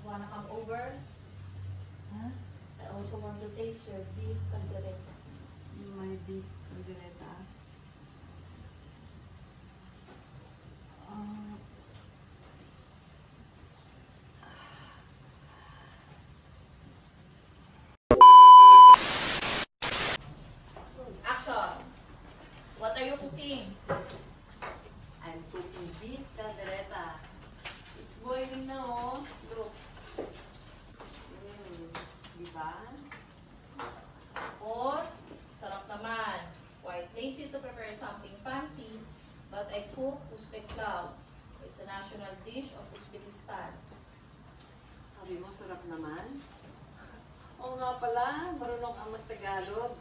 Wanna come over? Huh? I also want to taste your beef caldereta. My beef caldereta. Action! What are you cooking? I'm cooking beef caldereta. It's boiling na, oh. Look. Diba? Tapos, sarap naman. Quite lazy to prepare something fancy, but I cook Uzbek plow. It's a national dish of Uzbekistan. Sabi mo, sarap naman. Oo nga pala, marunong ang mag-Tagalog.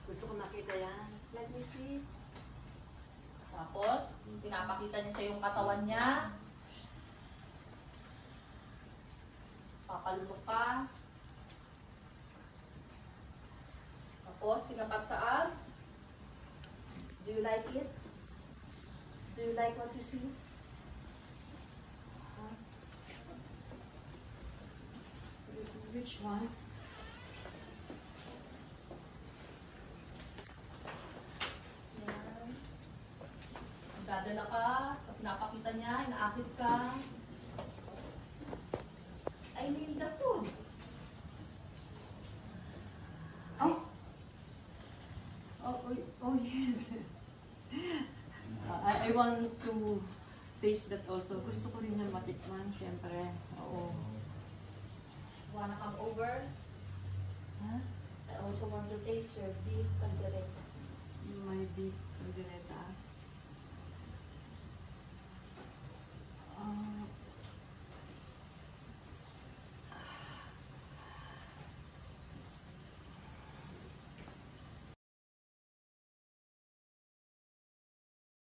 Gusto ko makita yan. Let me see. Tapos, pinapakita niya sa yung katawan niya. Papalunok ka. Tapos, sinapat sa abs. Do you like it? Do you like what you see? Which one? Yan. Magdadala ka. Pinapakita niya, inaakit ka. I need the food. Oh! Oh yes. I want to taste that also. Gusto ko rin na matikman, syempre. Oo. Wanna come over? Huh? I also want to taste your beef caldereta. My beef caldereta.